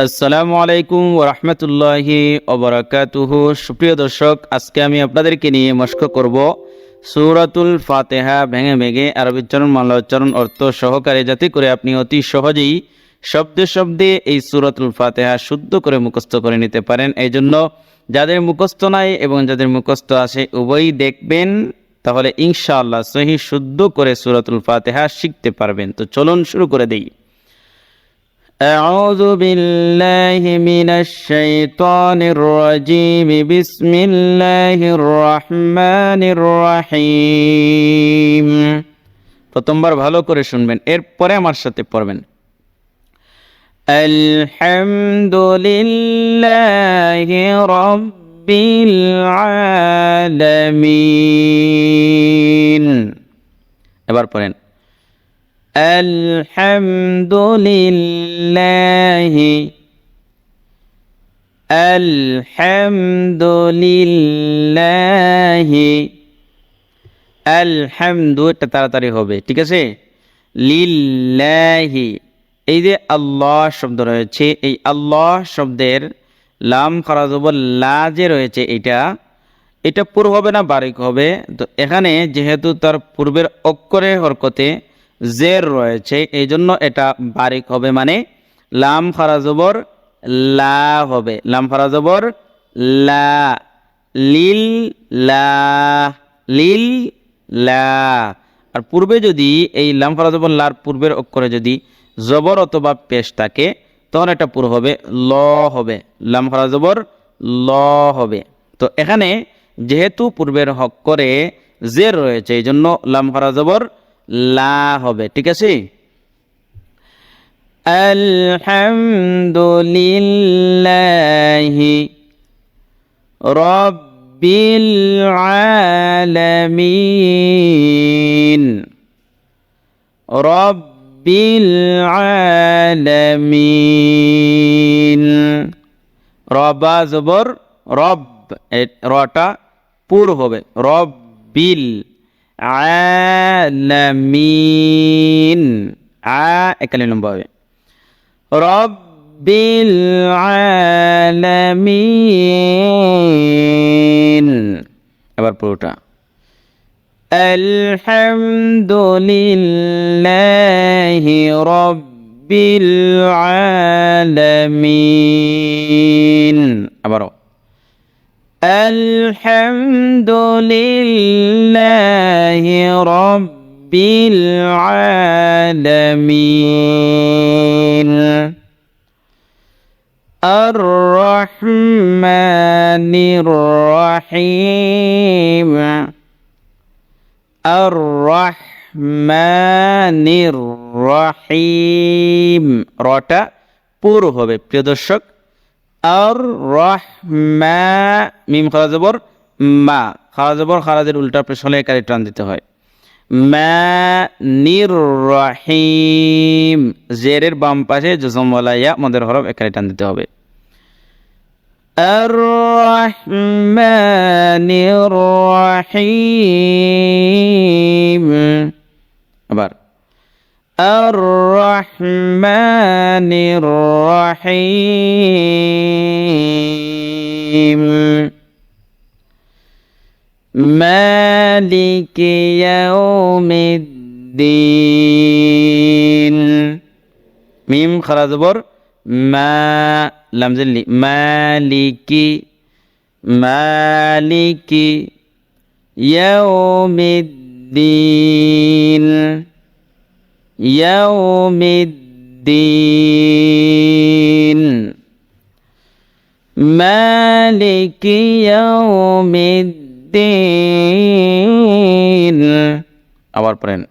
আসসালামু আলাইকুম ওয়া রাহমাতুল্লাহি ওয়া বারাকাতুহু। সুপ্রিয় দর্শক, আজকে আমি আপনাদেরকে নিয়ে মশক করব সূরাতুল ফাতিহা ভেঙে ভেঙে আরবি উচ্চারণ, বাংলা উচ্চারণ, অর্থ সহকারে, যাতে করে আপনি অতি সহজেই শব্দে শব্দে এই সূরাতুল ফাতিহা শুদ্ধ করে মুখস্থ করে নিতে পারেন। এই জন্য যাদের মুখস্থ নাই এবং যাদের মুখস্থ আছে উভয়ই দেখবেন, তাহলে ইনশাআল্লাহ সহি শুদ্ধ করে সূরাতুল ফাতিহা শিখতে পারবেন। তো চলুন শুরু করে দেই। أعوذ بالله من الشيطان الرجيم بسم الله الرحمن الرحيم। প্রথমবার ভালো করে শুনবেন, এরপরে আমার সাথে পড়বেন। আলহামদুলিল্লাহি রাব্বিল আলামিন। এবার পড়েন আলহামদুলিল্লাহি আলহামদুলিল্লাহি। আলহামদু এটা তাড়াতাড়ি হবে, ঠিক আছে। লিল্লাহি, এই যে আল্লাহ শব্দ রয়েছে, এই আল্লাহ শব্দের লাম খারা জবর লা যে রয়েছে, এটা পুর হবে না বারিক হবে? তো এখানে যেহেতু তার পূর্বের অক্ষরে হরকতে জের রয়েছে, এই জন্য এটা বারিক হবে, মানে লাম খারা জবর লা হবে। লাম খারা জবর লা, লিল লা, লিল লা। আর পূর্বে যদি এই লাম খারা জবর লার পূর্বের অক্ষরে যদি জবর অথবা পেশ থাকে, তখন এটা পুরো হবে ল হবে, লাম খারা জবর ল হবে। তো এখানে যেহেতু পূর্বের অক্ষরে জের রয়েছে, এই জন্য লাম খারা জবর লা হবে, ঠিক আছে। আলহামদুলিল্লাহি রাব্বিল আলামিন। রাব্বিল আলামিন। রবা জবর রব, রটা পুর হবে, রব্বিল আলামিন। একালি লম্বা হবে, রব্বিল আলামিন। এবার পুরোটা আলহামদুলিল্লাহি রাব্বিল আলামিন। আবারও আলহামদুলিল্লাহি রাব্বিল আলামিন। আর রহমানির রহিম। আর রহমানির রহিম। রটা পুরো হবে, প্রিয় দর্শক। আর রহমা, মিম খারা জবর মা, খারা জবর খারাজের উল্টা পেছনে একারে টান দিতে হয়। মা নির রহিম, জেরের বাম পাশে জজমওয়ালা ইয়া মদের হরফ একারে টান দিতে হবে। আর রহমানির রহিম। আবার আর রহমানির রহিম। মালিকি ইয়াউমিদ্দিন। মিম খারা জবর মা, লাম জিল্লি, মালিকি, মালিকি ইয়াউমিদ্দিন। ইয়াউমিদ্দিন। মালিকি ইয়াউমিদ্দিন। আবার পড়েন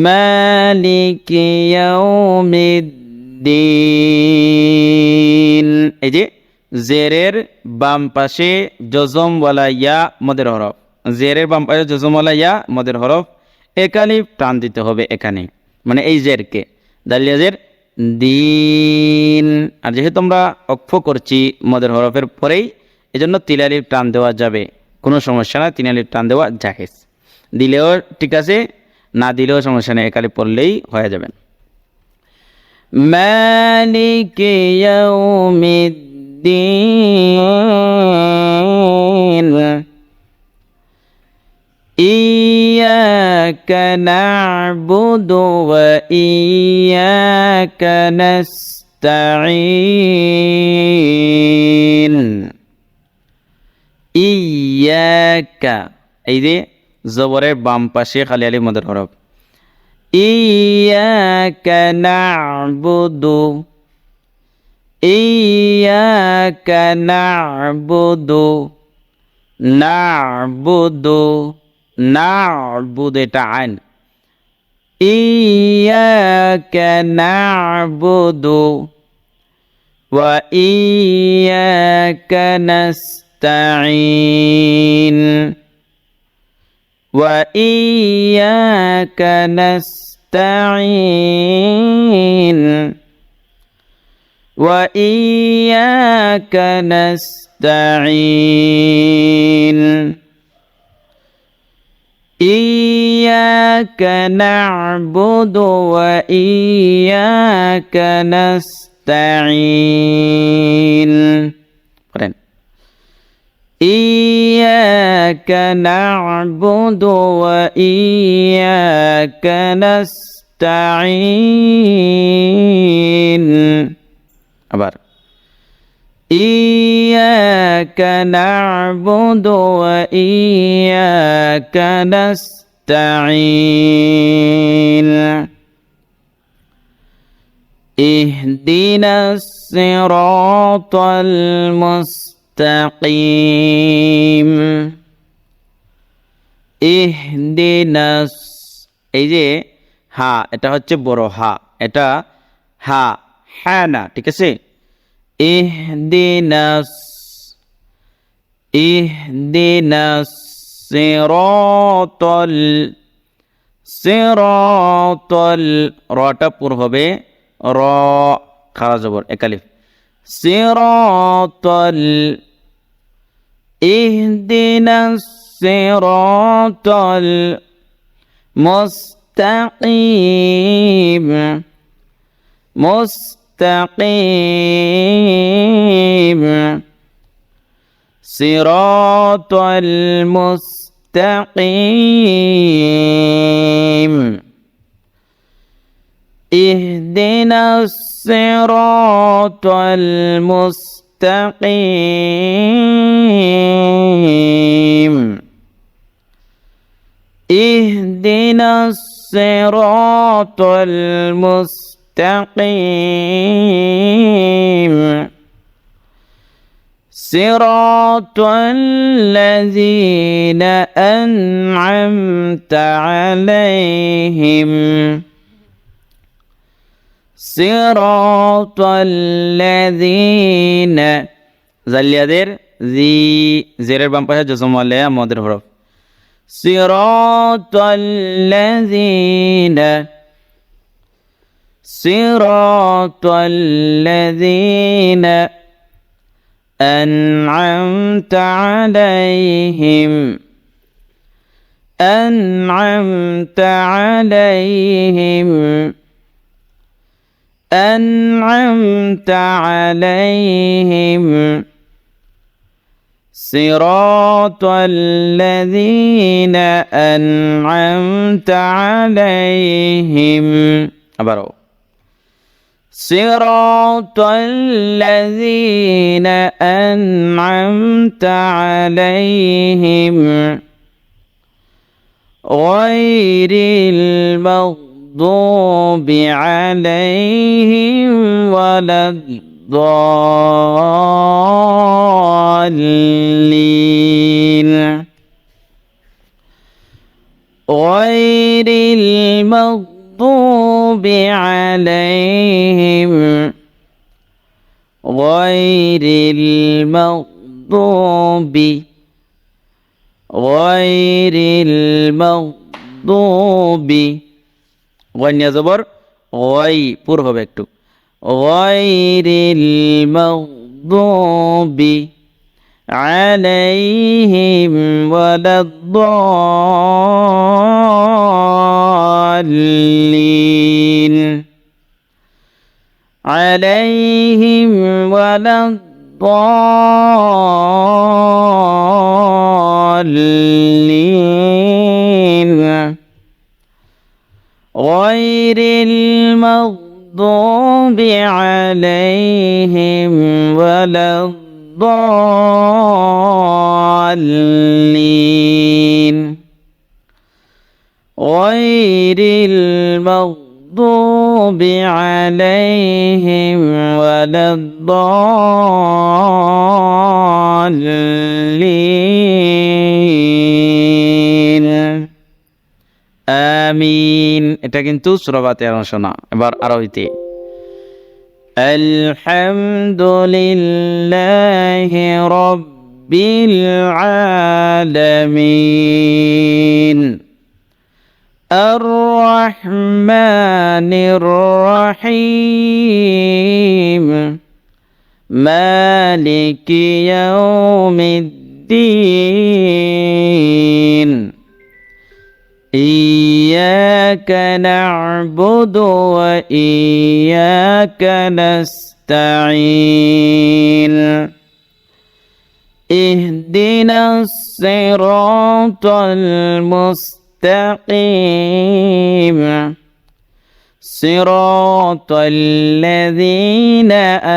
মালিকি ইয়াউমিদ্দিন। এই যে জেরের বাম পাশে জজমওয়ালা ইয়া মদের হরফ, জেরের বাম পাশে জজমওয়ালা ইয়া মদের হরফ একালি টান দিতে হবে এখানে, মানে এই জেরকে, দালিয়া জের দিন। আর যেহেতু আমরা অক্ষ করছি মদের হরফের পরেই, এজন্য তিলালির টান দেওয়া যাবে, কোনো সমস্যা না, তিনালির টান দেওয়া জাহেজ, দিলেও ঠিক আছে, না দিলেও সমস্যা নেই, একালি পড়লেই হয়ে যাবেন। مالك يوم الدين إياك نعبد وإياك نستعين ইয়াকা এই যে জবরের বাম পাশে খালি আলিফ মদের হরফ ইয়াকা না'বুদু ইয়াকা না'বুদু না'বুদু না'বুদু এটা আইন ইয়াকা না'বুদু ওয়া ইয়াকা نستعين وإياك نستعين وإياك نستعين إياك نعبد وإياك نستعين إياك نعبد وإياك نستعين আবার إياك نعبد وإياك نستعين اهدنا الصراط المستقيم ইহদিনাস এই যে হা এটা হচ্ছে বড় হা এটা হা হ্যাঁ না ঠিক আছে ইহদিনাস ইহদিনাস সিরাতাল সিরাতাল রটা পুর হবে র খারা জবর একালিফ সিরাতাল ইহদিনাস الصراط المستقيم مستقيم صراط المستقيم اهدنا الصراط المستقيم اهدنا الصراط المستقيم صراط الذين أنعمت عليهم صراط الذين জালিয়াদের জি জেরের বাম পাশে জজম ওয়ালা মদের হরফ صراط الذين أنعمت عليهم أنعمت عليهم أنعمت عليهم صراط الذين أنعمت عليهم أبرو صراط الذين أنعمت عليهم غير المغضوب عليهم ولا الضالين غير المغضوب عليهم غير المغضوب غير المغضوب غنيا زبر غي পুরো হবে একটু غير المغضوب عليهم ولا الضالين عليهم ولا الضالين غير المغضوب عليهم ولا الضالين غير المغضوب عليهم ولا الضالين আমিন। এটা কিন্তু সূরা ফাতিহার অংশ না। এবার আরবিতে আলহামদুলিল্লাহি রাব্বিল আলামিন الرحمن الرحيم مالك يوم الدين إياك نعبد وإياك نستعين اهدنا الصراط المستقيم صراط الذين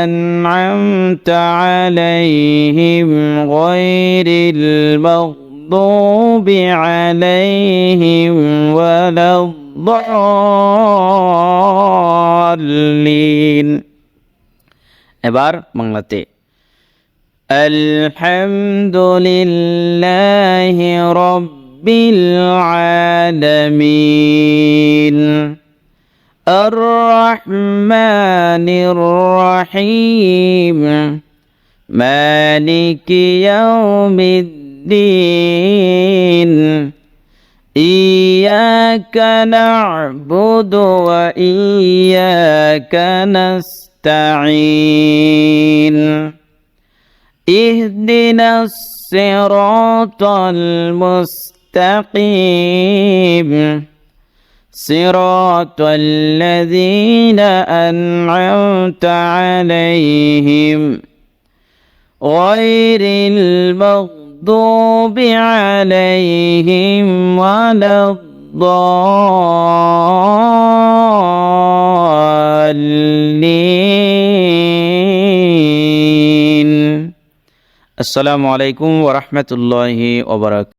أنعمت عليهم غير المغضوب عليهم ولا الضالين এবার বাংলাতে আলহামদুলিল্লাহি রাব্বিল আলামিন الرحمن الرحيم مالك يوم الدين إياك نعبد وإياك نستعين اهدنا الصراط المستقيم صراط الذين أنعمت عليهم غير المغضوب عليهم ولا الضالين السلام عليكم ورحمة الله وبركاته